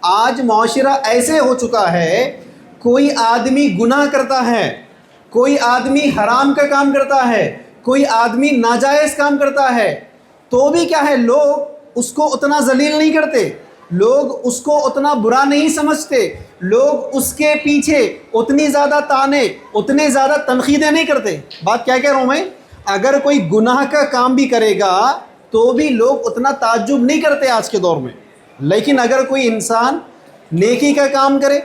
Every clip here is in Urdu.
آج معاشرہ ایسے ہو چکا ہے، کوئی آدمی گناہ کرتا ہے، کوئی آدمی حرام کا کام کرتا ہے، کوئی آدمی ناجائز کام کرتا ہے، تو بھی کیا ہے، لوگ اس کو اتنا ذلیل نہیں کرتے، لوگ اس کو اتنا برا نہیں سمجھتے، لوگ اس کے پیچھے اتنی زیادہ تانے، اتنے زیادہ تنقیدیں نہیں کرتے۔ بات کیا کہہ رہا ہوں میں؟ اگر کوئی گناہ کا کام بھی کرے گا تو بھی لوگ اتنا تعجب نہیں کرتے آج کے دور میں، لیکن اگر کوئی انسان نیکی کا کام کرے،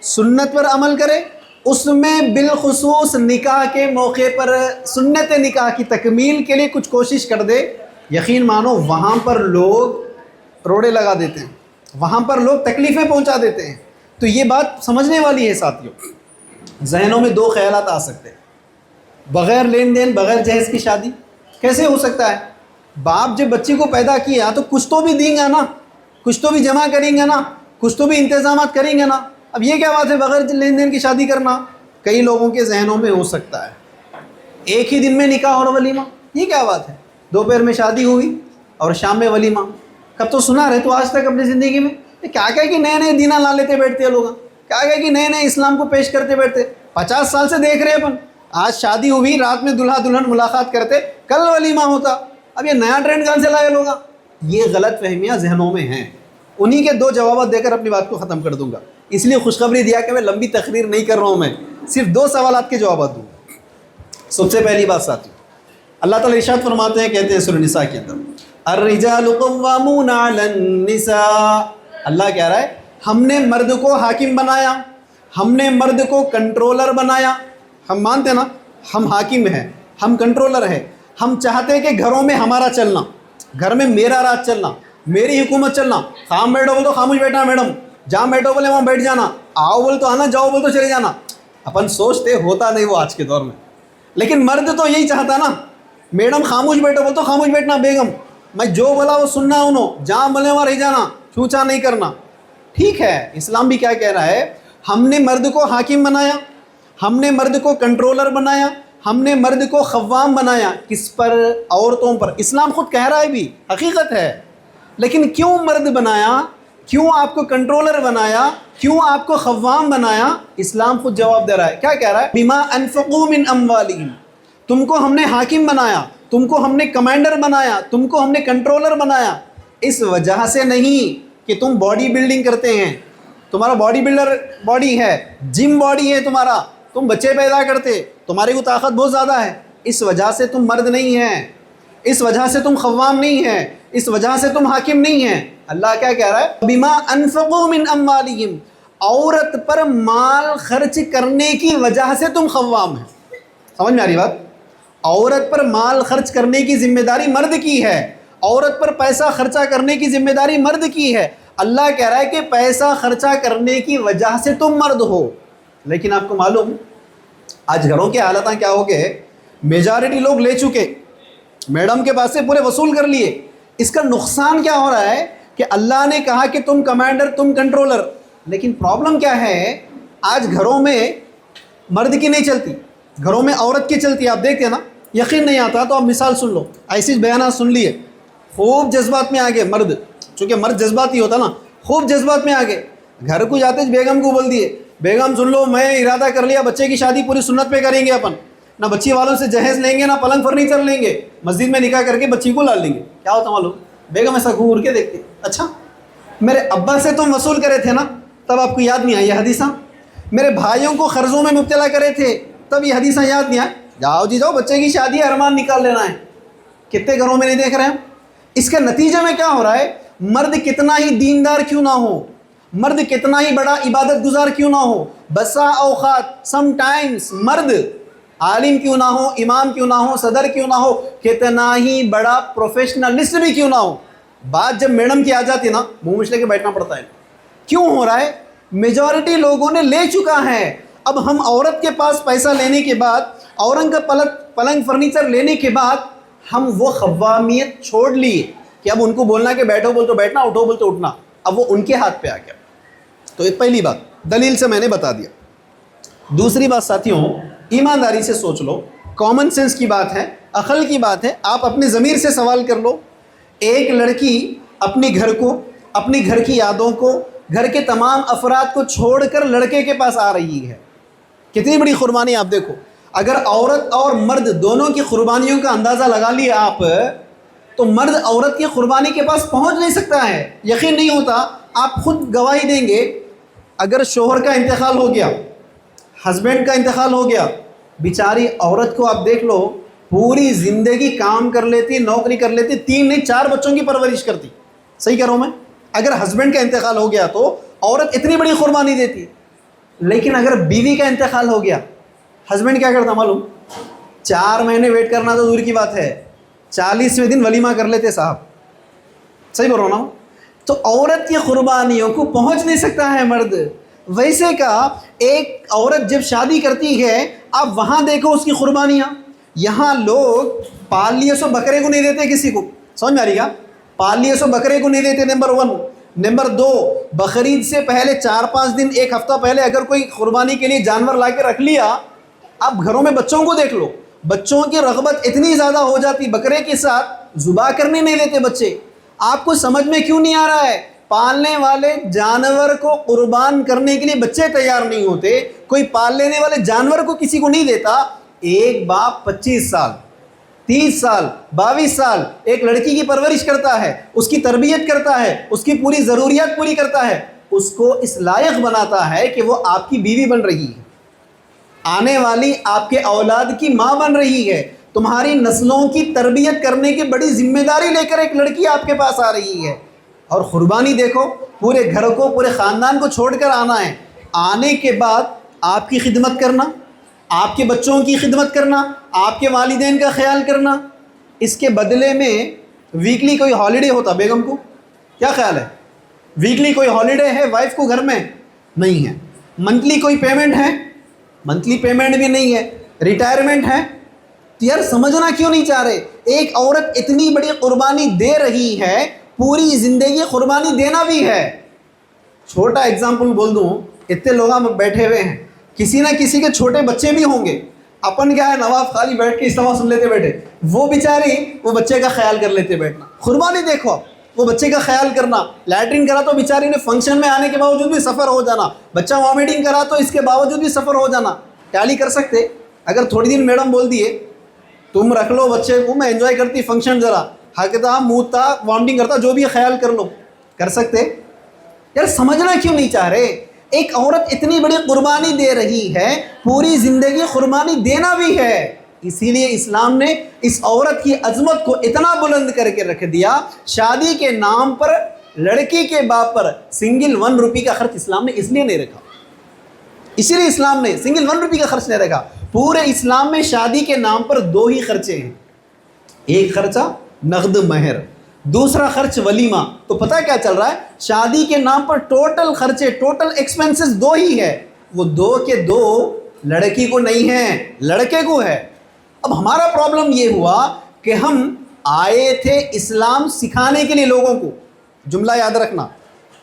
سنت پر عمل کرے، اس میں بالخصوص نکاح کے موقع پر سنت نکاح کی تکمیل کے لیے کچھ کوشش کر دے، یقین مانو وہاں پر لوگ روڑے لگا دیتے ہیں، وہاں پر لوگ تکلیفیں پہنچا دیتے ہیں۔ تو یہ بات سمجھنے والی ہے ساتھیوں۔ ذہنوں میں دو خیالات آ سکتے ہیں، بغیر لین دین، بغیر جہیز کی شادی کیسے ہو سکتا ہے؟ باپ جب بچی کو پیدا کیا تو کچھ تو بھی دیں گا نا، کچھ تو بھی جمع کریں گے نا، کچھ تو بھی انتظامات کریں گے نا۔ اب یہ کیا بات ہے بغیر لین دین کی شادی کرنا؟ کئی لوگوں کے ذہنوں میں ہو سکتا ہے ایک ہی دن میں نکاح اور ولیمہ، یہ کیا بات ہے؟ دوپہر میں شادی ہوئی اور شام میں ولیمہ۔ کب تو سنا رہے تو آج تک اپنی زندگی میں کیا کہ نئے نئے دینہ لا لیتے بیٹھتے ہیں لوگ، کیا کہ نئے نئے اسلام کو پیش کرتے بیٹھتے۔ 50 سال سے دیکھ رہے اپن، آج شادی ہوئی، رات میں دلہا دلہن ملاقات کرتے، کل ولیمہ ہوتا۔ اب یہ نیا ٹرینڈ کہاں سے لائے لوگ؟ یہ غلط فہمیاں ذہنوں میں ہیں۔ انہی کے دو جوابات دے کر اپنی بات کو ختم کر دوں گا، اس لیے خوشخبری دیا کہ میں لمبی تقریر نہیں کر رہا ہوں، میں صرف 2 سوالات کے جوابات دوں گا۔ سب سے پہلی بات ساتھی، اللہ تعالیٰ ارشاد فرماتے ہیں، کہتے ہیں سورہ نساء کے اندر، الرجال قوامون علی النساء، اللہ کہہ رہا ہے ہم نے مرد کو حاکم بنایا، ہم نے مرد کو کنٹرولر بنایا۔ ہم مانتے نا ہم حاکم ہیں، ہم کنٹرولر ہیں، ہم چاہتے ہیں کہ گھروں میں ہمارا چلنا، گھر میں میرا راج چلنا، میری حکومت چلنا۔ خام بیٹھو بول تو خاموش بیٹھنا میڈم، جہاں بیٹھو بولے وہاں بیٹھ جانا، آؤ بول تو آنا، جاؤ بول تو چلے جانا۔ اپن سوچتے ہوتا نہیں وہ آج کے دور میں، لیکن مرد تو یہی چاہتا نا، میڈم خاموش بیٹھو بول تو خاموش بیٹھنا، بیگم میں جو بولا وہ سننا، انہوں جہاں بولے وہاں رہ جانا، چھوچا نہیں کرنا۔ ٹھیک ہے، اسلام بھی کیا کہہ رہا ہے، ہم نے مرد کو حاکم بنایا، ہم نے مرد کو کنٹرولر بنایا، ہم نے مرد کو خوام بنایا۔ کس پر؟ عورتوں پر۔ اسلام خود کہہ رہا ہے بھی، حقیقت ہے، لیکن کیوں مرد بنایا، کیوں آپ کو کنٹرولر بنایا، کیوں آپ کو خوام بنایا؟ اسلام خود جواب دے رہا ہے، کیا کہہ رہا ہے؟ بما انفقوا من اموالہم، تم کو ہم نے حاکم بنایا، تم کو ہم نے کمانڈر بنایا، تم کو ہم نے کنٹرولر بنایا، اس وجہ سے نہیں کہ تم باڈی بلڈنگ کرتے ہیں، تمہارا باڈی بلڈر باڈی ہے، جم باڈی ہے تمہارا، تم بچے پیدا کرتے، تمہاری کو طاقت بہت زیادہ ہے، اس وجہ سے تم مرد نہیں ہیں، اس وجہ سے تم خوام نہیں ہیں، اس وجہ سے تم حاکم نہیں ہیں۔ اللہ کیا کہہ رہا ہے؟ بما انفقوا من اموالہم، عورت پر مال خرچ کرنے کی وجہ سے تم خوام ہیں۔ سمجھ میں آ رہی بات؟ عورت پر مال خرچ کرنے کی ذمہ داری مرد کی ہے، عورت پر پیسہ خرچہ کرنے کی ذمہ داری مرد کی ہے۔ اللہ کہہ رہا ہے کہ پیسہ خرچہ کرنے کی وجہ سے تم مرد ہو، لیکن آپ کو معلوم آج گھروں کے حالات کیا ہو گئے؟ میجارٹی لوگ لے چکے، میڈم کے پاس سے پورے وصول کر لیے۔ اس کا نقصان کیا ہو رہا ہے کہ اللہ نے کہا کہ تم کمانڈر، تم کنٹرولر، لیکن پرابلم کیا ہے، آج گھروں میں مرد کی نہیں چلتی، گھروں میں عورت کی چلتی ہے۔ آپ دیکھتے ہیں نا، یقین نہیں آتا تو آپ مثال سن لو، ایسی بیانات سن لیے، خوب جذبات میں آگے مرد، چونکہ مرد جذباتی ہوتا نا، خوب جذبات میں آگے، گھر کو جاتے بیگم کو بول دیے، بیگم سن لو میں ارادہ کر لیا بچے کی شادی پوری سنت پہ کریں گے، اپن نہ بچی والوں سے جہیز لیں گے، نہ پلنگ فرنیچر لیں گے، مسجد میں نکاح کر کے بچی کو لا لیں گے۔ کیا ہوتا معلوم؟ بیگم ایسا گھور کے دیکھتے، اچھا میرے ابا سے تم وصول کرے تھے نا، تب آپ کو یاد نہیں آئی یہ حدیثہ؟ میرے بھائیوں کو قرضوں میں مبتلا کرے تھے، تب یہ حدیثہ یاد نہیں آئے؟ جاؤ جی جاؤ، بچے کی شادی ارمان نکال لینا ہے۔ کتنے گھروں میں نہیں دیکھ رہے ہیں؟ اس کے نتیجے میں کیا ہو رہا ہے؟ مرد کتنا ہی دیندار کیوں نہ ہو، مرد کتنا ہی بڑا عبادت گزار کیوں نہ ہو، بسا اوقات سم ٹائمز مرد عالم کیوں نہ ہو، امام کیوں نہ ہو، صدر کیوں نہ ہو، کتنا ہی بڑا پروفیشنلسٹ بھی کیوں نہ ہو، بات جب میڈم کی آ جاتی ہے نا، منہ مچھ لے کے بیٹھنا پڑتا ہے۔ کیوں ہو رہا ہے؟ میجورٹی لوگوں نے لے چکا ہے۔ اب ہم عورت کے پاس پیسہ لینے کے بعد، عورت کا پلنگ فرنیچر لینے کے بعد، ہم وہ خوامیت چھوڑ لیے کہ اب ان کو بولنا کہ بیٹھو بول تو بیٹھنا، اٹھو بول تو اٹھنا، اب وہ ان کے ہاتھ پہ آ گیا۔ تو یہ پہلی بات دلیل سے میں نے بتا دیا۔ دوسری بات ساتھیوں، ایمانداری سے سوچ لو، کامن سینس کی بات ہے، عقل کی بات ہے، آپ اپنے ضمیر سے سوال کر لو۔ ایک لڑکی اپنے گھر کو، اپنے گھر کی یادوں کو، گھر کے تمام افراد کو چھوڑ کر لڑکے کے پاس آ رہی ہے. کتنی بڑی قربانی آپ دیکھو. اگر عورت اور مرد دونوں کی قربانیوں کا اندازہ لگا لیا آپ, تو مرد عورت کی قربانی کے پاس پہنچ نہیں سکتا ہے. یقین نہیں ہوتا, آپ خود گواہی دیں گے. اگر شوہر کا انتقال ہو گیا, ہسبینڈ کا انتقال ہو گیا, بیچاری عورت کو آپ دیکھ لو, پوری زندگی کام کر لیتی, نوکری کر لیتی, 3 نہیں 4 بچوں کی پرورش کرتی. صحیح کہہ رہا ہوں میں؟ اگر ہسبینڈ کا انتقال ہو گیا تو عورت اتنی بڑی قربانی دیتی. لیکن اگر بیوی کا انتقال ہو گیا, ہسبینڈ کیا کرتا معلوم؟ 4 مہینے ویٹ کرنا تو دور کی بات ہے, 40ویں دن ولیمہ کر لیتے صاحب. صحیح بول رہا ہوں نا؟ تو عورت کی قربانیوں کو پہنچ نہیں سکتا ہے مرد. ویسے کا ایک عورت جب شادی کرتی ہے, آپ وہاں دیکھو اس کی قربانیاں. یہاں لوگ پال لیے سو بکرے کو نہیں دیتے کسی کو. سمجھ میں آ رہی گا؟ پال لیے سو بکرے کو نہیں دیتے, نمبر 1. نمبر 2, بقرعید سے پہلے 4-5 دن, 1 ہفتہ پہلے اگر کوئی قربانی کے لیے جانور لا کے رکھ لیا, آپ گھروں میں بچوں کو دیکھ لو, بچوں کی رغبت اتنی زیادہ ہو جاتی, بکرے کے ساتھ ذبح کرنے نہیں دیتے بچے. آپ کو سمجھ میں کیوں نہیں آ رہا ہے؟ پالنے والے جانور کو قربان کرنے کے لیے بچے تیار نہیں ہوتے. کوئی پال لینے والے جانور کو کسی کو نہیں دیتا. ایک باپ 25 سال 30 سال 22 سال ایک لڑکی کی پرورش کرتا ہے, اس کی تربیت کرتا ہے, اس کی پوری ضروریات پوری کرتا ہے, اس کو اس لائق بناتا ہے کہ وہ آپ کی بیوی بن رہی ہے, آنے والی آپ کے اولاد کی ماں بن رہی ہے. تمہاری نسلوں کی تربیت کرنے کی بڑی ذمہ داری لے کر ایک لڑکی آپ کے پاس آ رہی ہے. اور قربانی دیکھو, پورے گھر کو, پورے خاندان کو چھوڑ کر آنا ہے. آنے کے بعد آپ کی خدمت کرنا, آپ کے بچوں کی خدمت کرنا, آپ کے والدین کا خیال کرنا. اس کے بدلے میں ویکلی کوئی ہالیڈے ہوتا بیگم کو, کیا خیال ہے؟ ویکلی کوئی ہالیڈے ہے وائف کو گھر میں؟ نہیں ہے. منتھلی کوئی پیمنٹ ہے؟ منتھلی پیمنٹ بھی نہیں ہے. ریٹائرمنٹ ہے؟ تو یار سمجھنا کیوں نہیں چاہ رہے؟ ایک عورت اتنی بڑی قربانی دے رہی ہے, پوری زندگی قربانی دینا بھی ہے. چھوٹا ایگزامپل بول دوں, اتنے لوگ ہم بیٹھے ہوئے ہیں, کسی نہ کسی کے چھوٹے بچے بھی ہوں گے. اپن کیا ہے, نواب خالی بیٹھ کے اجتماع سن لیتے بیٹھے, وہ بیچاری وہ بچے کا خیال کر لیتے بیٹھنا. قربانی دیکھو, وہ بچے کا خیال کرنا. لیٹرین کرا تو بیچاری نے فنکشن میں آنے کے باوجود بھی سفر ہو جانا, بچہ وامٹنگ کرا تو اس کے باوجود بھی سفر ہو جانا. ٹیلی کر سکتے اگر تھوڑی دن میڈم بول دیے تم رکھ لو بچے کو, میں انجوائے کرتی فنکشن, ذرا ہکتا موتتا وامٹنگ کرتا جو بھی خیال کر لو, کر سکتے؟ یار سمجھنا کیوں نہیں چاہ رہے؟ ایک عورت اتنی بڑی قربانی دے رہی ہے, پوری زندگی قربانی دینا بھی ہے. اسی لیے اسلام نے اس عورت کی عظمت کو اتنا بلند کر کے رکھ دیا. شادی کے نام پر لڑکی کے باپ پر سنگل 1 روپی کا خرچ اسلام نے اس لیے نہیں رکھا. اسی لیے اسلام نے سنگل 1 روپی کا خرچ نہیں رکھا. پورے اسلام میں شادی کے نام پر 2 ہی خرچے ہیں. ایک خرچہ نقد مہر, دوسرا خرچ ولیمہ. تو پتہ کیا چل رہا ہے؟ شادی کے نام پر ٹوٹل خرچے, ٹوٹل ایکسپنسز 2 ہی ہے. وہ 2 کے 2 لڑکی کو نہیں ہیں, لڑکے کو ہے. اب ہمارا پرابلم یہ ہوا کہ ہم آئے تھے اسلام سکھانے کے لیے لوگوں کو. جملہ یاد رکھنا,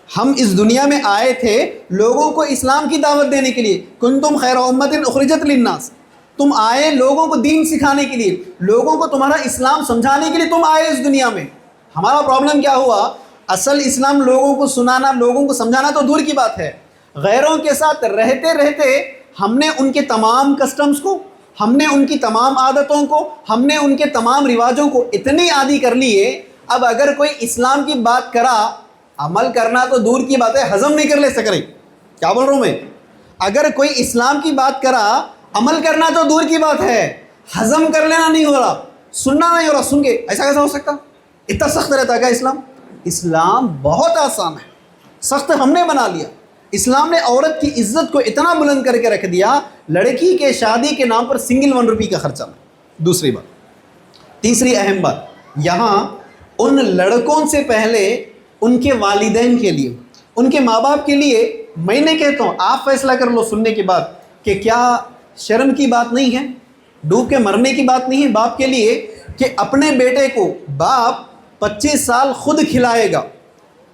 ہم اس دنیا میں آئے تھے لوگوں کو اسلام کی دعوت دینے کے لیے. کنتم خیر امت اخرجت للناس, تم آئے لوگوں کو دین سکھانے کے لیے, لوگوں کو تمہارا اسلام سمجھانے کے لیے تم آئے اس دنیا میں. ہمارا پرابلم کیا ہوا؟ اصل اسلام لوگوں کو سنانا, لوگوں کو سمجھانا تو دور کی بات ہے, غیروں کے ساتھ رہتے رہتے ہم نے ان کے تمام کسٹمز کو, ہم نے ان کی تمام عادتوں کو, ہم نے ان کے تمام رواجوں کو اتنی عادی کر لیے. اب اگر کوئی اسلام کی بات کرا, عمل کرنا تو دور کی بات ہے, ہضم نہیں کر لے سک رہی. کیا بول رہا ہوں میں؟ اگر کوئی اسلام کی بات کرا, عمل کرنا تو دور کی بات ہے, ہضم کر لینا نہیں ہو رہا, سننا نہیں ہو رہا. سن کے ایسا کیسا ہو سکتا؟ اتنا سخت رہتا ہے کیا اسلام؟ اسلام بہت آسان ہے, سخت ہم نے بنا لیا. اسلام نے عورت کی عزت کو اتنا بلند کر کے رکھ دیا, لڑکی کے شادی کے نام پر سنگل 1 روپی کا خرچہ. دوسری بات, تیسری اہم بات, یہاں ان لڑکوں سے پہلے ان کے والدین کے لیے, ان کے ماں باپ کے لیے, میں نے کہتا ہوں آپ فیصلہ کر لو سننے کے بعد کہ کیا شرم کی بات نہیں ہے, ڈوب کے مرنے کی بات نہیں ہے باپ کے لیے کہ اپنے بیٹے کو باپ 25 سال خود کھلائے گا.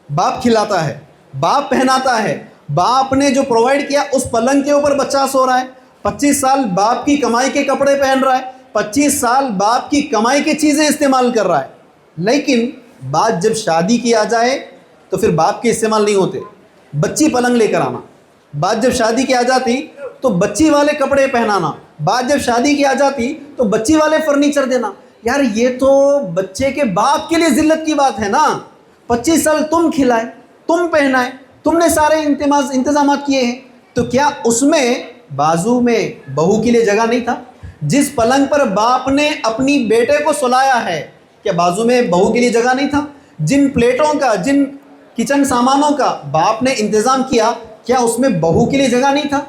باپ کھلاتا ہے, باپ پہناتا ہے, باپ نے جو پرووائڈ کیا اس پلنگ کے اوپر بچہ سو رہا ہے, 25 سال باپ کی کمائی کے کپڑے پہن رہا ہے, 25 سال باپ کی کمائی کی چیزیں استعمال کر رہا ہے. لیکن بات جب شادی کی آ جائے تو پھر باپ کے استعمال نہیں ہوتے, بچی پلنگ لے کر آنا، بات جب شادی کی آ جاتی تو بچی والے کپڑے پہنانا، بات جب شادی کی آ جاتی تو بچی والے فرنیچر دینا. یار یہ تو بچے کے باپ کے لیے ذلت کی بات ہے نا. 25 سال تم کھلائے، تم پہنائے، تم نے سارے انتظامات کیے ہیں، تو کیا اس میں بازو میں بہو کے لیے جگہ نہیں تھا؟ جس پلنگ پر باپ نے اپنی بیٹے کو سلایا ہے، کیا بازو میں بہو کے لیے جگہ نہیں تھا؟ جن پلیٹوں کا، جن کچن سامانوں کا باپ نے انتظام کیا، کیا اس میں بہو کے لیے جگہ نہیں تھا؟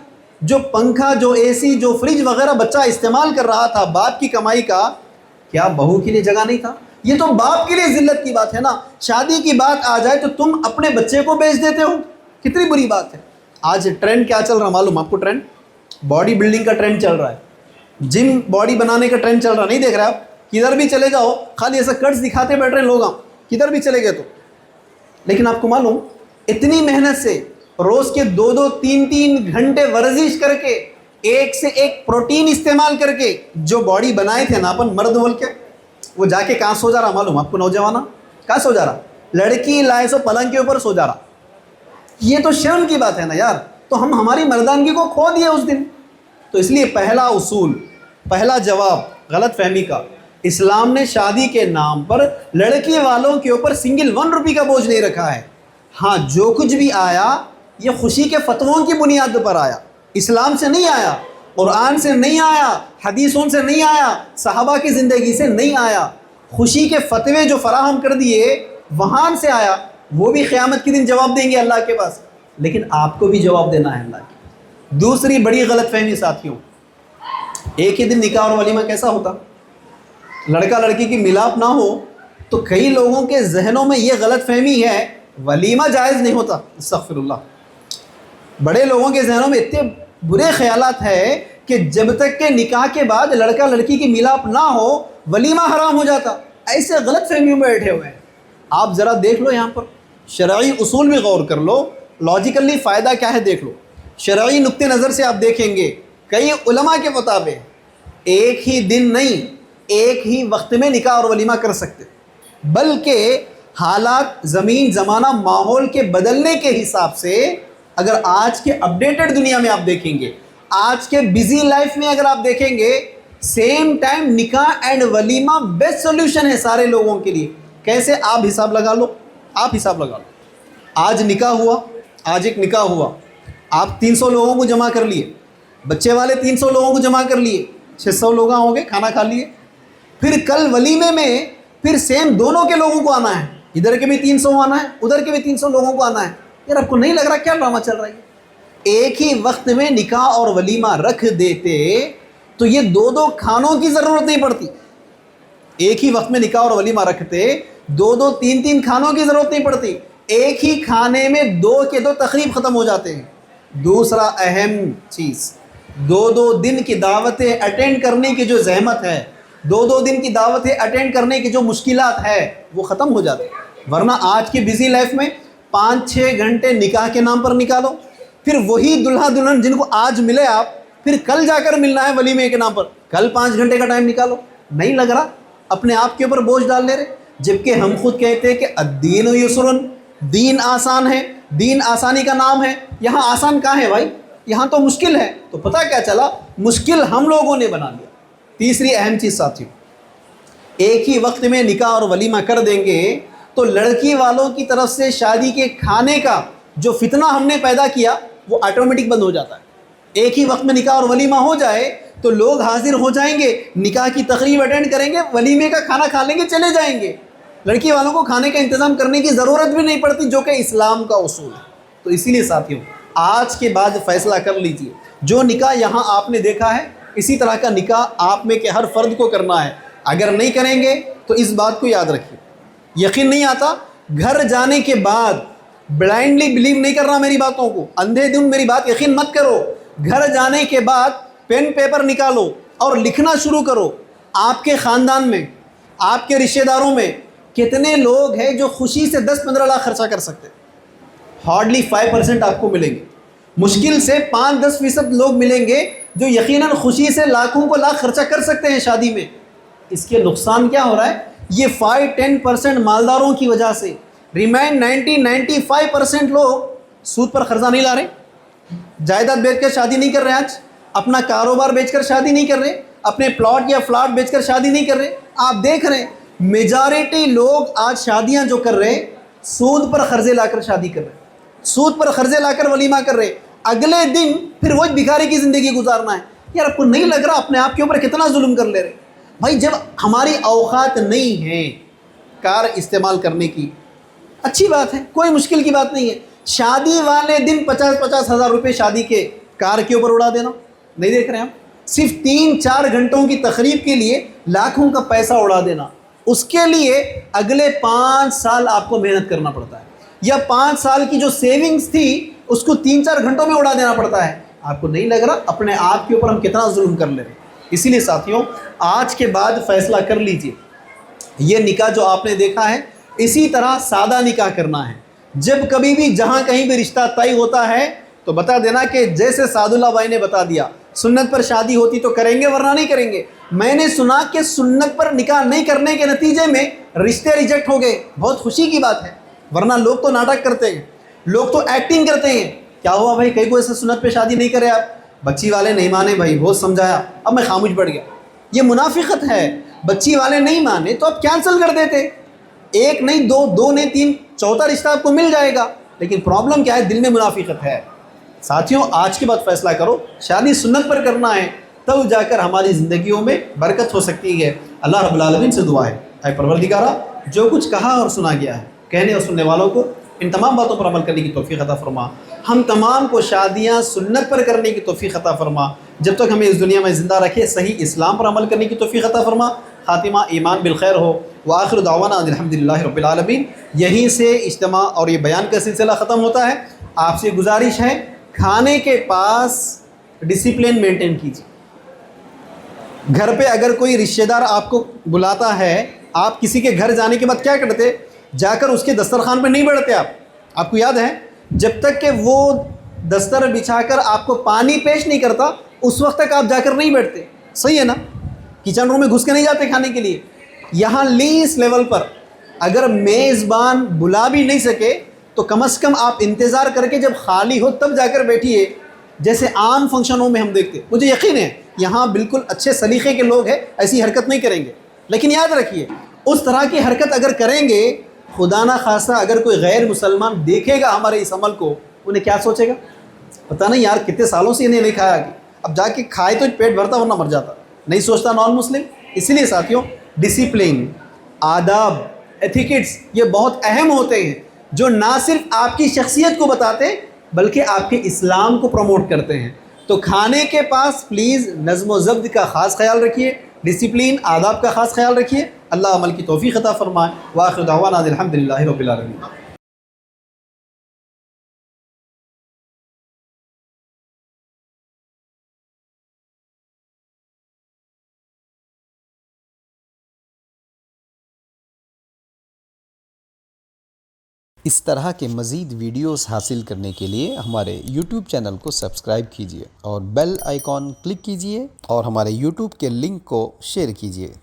جو پنکھا، جو اے سی، جو فریج وغیرہ بچہ استعمال کر رہا تھا باپ کی کمائی کا، کیا بہو کے لیے جگہ نہیں تھا؟ یہ تو باپ کے لیے ذلت کی بات ہے نا. شادی کی بات آ جائے تو تم اپنے بچے کو بیچ دیتے ہو، کتنی بری بات ہے. آج ٹرینڈ کیا چل رہا معلوم آپ کو؟ ٹرینڈ باڈی بلڈنگ کا ٹرینڈ چل رہا ہے، جم باڈی بنانے کا ٹرینڈ چل رہا. نہیں دیکھ رہے آپ؟ کدھر بھی چلے جاؤ خالی ایسا کٹس دکھاتے بیٹھ رہے ہیں لوگ، کدھر بھی چلے گئے تو. لیکن آپ کو معلوم اتنی محنت سے روز کے 2-2 3-3 گھنٹے ورزش کر کے، ایک سے ایک پروٹین استعمال کر کے جو باڈی بنائے تھے نا اپن مرد بول کے، وہ جا کے کہاں سو جا رہا معلوم آپ کو؟ نوجوانہ کہاں سو جا رہا؟ لڑکی لائے سو پلنگ کے اوپر سو جا رہا. یہ تو شرم کی بات ہے نا یار. تو ہم ہماری مردانگی کو کھو دیے اس دن. تو اس لیے پہلا اصول، پہلا جواب غلط فہمی کا، اسلام نے شادی کے نام پر لڑکی والوں کے اوپر سنگل 1 روپی کا بوجھ نہیں رکھا ہے. ہاں جو کچھ بھی آیا یہ خوشی کے فتووں کی بنیاد پر آیا، اسلام سے نہیں آیا، قرآن سے نہیں آیا، حدیثوں سے نہیں آیا، صحابہ کی زندگی سے نہیں آیا. خوشی کے فتوے جو فراہم کر دیے وہاں سے آیا، وہ بھی قیامت کے دن جواب دیں گے اللہ کے پاس. لیکن آپ کو بھی جواب دینا ہے اللہ کی. دوسری بڑی غلط فہمی ساتھیوں، ایک ہی دن نکاح اور ولیمہ کیسا ہوتا؟ لڑکا لڑکی کی ملاپ نہ ہو تو کئی لوگوں کے ذہنوں میں یہ غلط فہمی ہے ولیمہ جائز نہیں ہوتا. استغفر اللہ. بڑے لوگوں کے ذہنوں میں اتنے برے خیالات ہیں کہ جب تک کہ نکاح کے بعد لڑکا لڑکی کی ملاپ نہ ہو ولیمہ حرام ہو جاتا. ایسے غلط فہمیوں میں بیٹھے ہوئے ہیں. آپ ذرا دیکھ لو یہاں پر شرعی اصول بھی غور کر لو، لاجیکلی فائدہ کیا ہے دیکھ لو. شرعی نقطہ نظر سے آپ دیکھیں گے کئی علماء کے مطابق ایک ہی دن نہیں، ایک ہی وقت میں نکاح اور ولیمہ کر سکتے، بلکہ حالات، زمین، زمانہ، ماحول کے بدلنے کے حساب سے اگر آج کے اپڈیٹڈ دنیا میں آپ دیکھیں گے، آج کے بزی لائف میں اگر آپ دیکھیں گے، سیم ٹائم نکاح اینڈ ولیمہ بیسٹ سولوشن ہے سارے لوگوں کے لیے. کیسے؟ آپ حساب لگا لو، آپ حساب لگا لو. آج نکاح ہوا، آج ایک نکاح ہوا، آپ 300 لوگوں کو جمع کر لیے، بچے والے 300 لوگوں کو جمع کر لیے، 600 لوگ ہوں گے، کھانا کھا لیے. پھر کل ولیمے میں پھر سیم دونوں کے لوگوں کو آنا ہے، ادھر کے بھی 300 آنا ہے، ادھر کے بھی 300 لوگوں کو آنا ہے. یار آپ کو نہیں لگ رہا کیا ڈرامہ چل رہا ہے؟ ایک ہی وقت میں نکاح اور ولیمہ رکھ دیتے تو یہ 2 کھانوں کی ضرورت نہیں پڑتی. ایک ہی وقت میں نکاح اور ولیمہ رکھتے 2 3 کھانوں کی ضرورت نہیں پڑتی. ایک ہی کھانے میں 2 کے 2 تقریب ختم ہو جاتے ہیں. دوسرا اہم چیز، 2 دن کی دعوتیں اٹینڈ کرنے کی جو زحمت ہے، 2 دن کی دعوتیں اٹینڈ کرنے کی جو مشکلات ہے وہ ختم ہو جاتے ہیں. ورنہ آج کی بزی لائف میں 5-6 گھنٹے نکاح کے نام پر نکالو، پھر وہی دلہا دلہن جن کو آج ملے آپ، پھر کل جا کر ملنا ہے ولیمے کے نام پر، کل 5 گھنٹے کا ٹائم نکالو. نہیں لگ رہا؟ اپنے آپ کے اوپر بوجھ ڈال لے رہے. جبکہ ہم خود کہتے ہیں کہ الدین یسرن، دین آسان ہے، دین آسانی کا نام ہے. یہاں آسان کہاں ہے بھائی؟ یہاں تو مشکل ہے. تو پتہ کیا چلا؟ مشکل ہم لوگوں نے بنا لیا. تیسری اہم چیز ساتھیوں، ایک ہی وقت میں نکاح اور ولیمہ کر دیں گے تو لڑکی والوں کی طرف سے شادی کے کھانے کا جو فتنہ ہم نے پیدا کیا وہ آٹومیٹک بند ہو جاتا ہے. ایک ہی وقت میں نکاح اور ولیمہ ہو جائے تو لوگ حاضر ہو جائیں گے، نکاح کی تقریب اٹینڈ کریں گے، ولیمے کا کھانا کھا لیں گے، چلے جائیں گے. لڑکی والوں کو کھانے کا انتظام کرنے کی ضرورت بھی نہیں پڑتی، جو کہ اسلام کا اصول ہے. تو اسی لیے ساتھیوں آج کے بعد فیصلہ کر لیجئے، جو نکاح یہاں آپ نے دیکھا ہے اسی طرح کا نکاح آپ میں کے ہر فرد کو کرنا ہے. اگر نہیں کریں گے تو اس بات کو یاد رکھیے، یقین نہیں آتا گھر جانے کے بعد بلائنڈلی بلیو نہیں کرنا میری باتوں کو، اندھے دن میری بات یقین مت کرو. گھر جانے کے بعد پین پیپر نکالو اور لکھنا شروع کرو. آپ کے خاندان میں، آپ کے رشتہ داروں میں کتنے لوگ ہیں جو خوشی سے 10-15 لاکھ خرچہ کر سکتے؟ ہارڈلی 5% آپ کو ملیں گے. مشکل سے 5-10% لوگ ملیں گے جو یقیناً خوشی سے لاکھوں کو لاکھ خرچہ کر سکتے ہیں شادی میں. اس کے نقصان کیا ہو رہا ہے؟ یہ 5-10% مالداروں کی وجہ سے، ریمائن 90-95% لوگ سود پر قرضہ نہیں لا رہے, جائیداد بیچ کر شادی نہیں کر رہے, آج اپنا کاروبار بیچ کر شادی نہیں کر رہے, اپنے پلاٹ یا فلاٹ بیچ کر شادی نہیں کر رہے. آپ دیکھ رہے ہیں میجارٹی لوگ آج شادیاں جو کر رہے ہیں سود پر قرضے لا کر شادی کر رہے ہیں, سود پر قرضے لا کر ولیمہ کر رہے, اگلے دن پھر وہی بھکاری کی زندگی گزارنا ہے. یار آپ کو نہیں لگ رہا اپنے آپ کے اوپر کتنا ظلم کر لے رہے بھائی؟ جب ہماری اوقات نہیں ہیں کار استعمال کرنے کی, اچھی بات ہے, کوئی مشکل کی بات نہیں ہے. شادی والے دن 50-50 ہزار روپے شادی کے کار کے اوپر اڑا دینا, نہیں دیکھ رہے ہم؟ صرف 3-4 گھنٹوں کی تقریب کے لیے لاکھوں کا پیسہ اڑا دینا, اس کے لیے اگلے 5 سال آپ کو محنت کرنا پڑتا ہے, یا 5 سال کی جو سیونگز تھی اس کو 3-4 گھنٹوں میں اڑا دینا پڑتا ہے. آپ کو نہیں لگ رہا اپنے آپ کے اوپر ہم کتنا ظلم کر لے رہے ہیں؟ اسی لیے ساتھیوں, آج کے بعد فیصلہ کر لیجئے, یہ نکاح جو آپ نے دیکھا ہے اسی طرح سادہ نکاح کرنا ہے. جب کبھی بھی جہاں کہیں بھی رشتہ طے ہوتا ہے تو بتا دینا کہ جیسے سعد اللہ بھائی نے بتا دیا, سنت پر شادی ہوتی تو کریں گے ورنہ نہیں کریں گے. میں نے سنا کہ سنت پر نکاح نہیں کرنے کے نتیجے میں رشتے ریجیکٹ ہو گئے, بہت خوشی کی بات ہے, ورنہ لوگ تو ناٹک کرتے ہیں, لوگ تو ایکٹنگ کرتے ہیں. کیا ہوا بھائی, کئی کو ایسے سنت پہ شادی نہیں کرے آپ؟ بچی والے نہیں مانے بھائی, بہت سمجھایا, اب میں خاموش پڑ گیا. یہ منافقت ہے. بچی والے نہیں مانے تو آپ کینسل کر دیتے, ایک نہیں دو نہیں تین, چوتھا رشتہ آپ کو مل جائے گا. لیکن پرابلم کیا ہے, دل میں منافقت ہے. ساتھیوں آج کے بعد فیصلہ کرو, شادی سنت پر کرنا ہے, تب جا کر ہماری زندگیوں میں برکت ہو سکتی ہے. اللہ رب العالمین سے دعا ہے, اے پروردگارہ جو کچھ کہا اور سنا گیا ہے, کہنے اور سننے والوں کو ان تمام باتوں پر عمل کرنے کی توفیق عطا فرما. ہم تمام کو شادیاں سنت پر کرنے کی توفیق عطا فرما. جب تک ہمیں اس دنیا میں زندہ رکھے صحیح اسلام پر عمل کرنے کی توفیق عطا فرما. خاتمہ ایمان بالخیر ہو. وآخر دعوانا الحمدللہ رب العالمین. یہیں سے اجتماع اور یہ بیان کا سلسلہ ختم ہوتا ہے. آپ سے گزارش ہے کھانے کے پاس ڈسپلن مینٹین کیجیے. گھر پہ اگر کوئی رشتہ دار آپ کو بلاتا ہے, آپ کسی کے گھر جانے کے بعد کیا کرتے؟ جا کر اس کے دسترخوان پہ نہیں بیٹھتے. آپ کو یاد ہے جب تک کہ وہ دستر بچھا کر آپ کو پانی پیش نہیں کرتا اس وقت تک آپ جا کر نہیں بیٹھتے, صحیح ہے نا؟ کچن روم میں گھس کے نہیں جاتے کھانے کے لیے. یہاں لیس لیول پر اگر میزبان بلا بھی نہیں سکے تو کم از کم آپ انتظار کر کے جب خالی ہو تب جا کر بیٹھیے, جیسے عام فنکشنوں میں ہم دیکھتے. مجھے یقین ہے یہاں بالکل اچھے سلیقے کے لوگ ہیں, ایسی حرکت نہیں کریں گے. لیکن یاد رکھیے اس طرح کی حرکت اگر کریں گے, خدا نہ خواستہ اگر کوئی غیر مسلمان دیکھے گا ہمارے اس عمل کو, انہیں کیا سوچے گا؟ پتہ نہیں یار کتنے سالوں سے انہیں نہیں کھایا کہ اب جا کے کھائے تو پیٹ بھرتا ورنہ مر جاتا, نہیں سوچتا نان مسلم. اسی لیے ساتھیوں ڈسپلن, آداب, ایتھیکٹس یہ بہت اہم ہوتے ہیں جو نہ صرف آپ کی شخصیت کو بتاتے بلکہ آپ کے اسلام کو پروموٹ کرتے ہیں. تو کھانے کے پاس پلیز نظم و ضبط کا خاص خیال رکھیے, ڈسپلن آداب کا خاص خیال رکھیے. اللہ عمل کی توفیق عطا فرمائے. وآخر دعوانا الحمدللہ رب العالمین. اس طرح کے مزید ویڈیوز حاصل کرنے کے لیے ہمارے YouTube چینل کو سبسکرائب کیجیے اور بیل آئیکن کلک کیجیے اور ہمارے YouTube کے لنک کو شیئر کیجیے.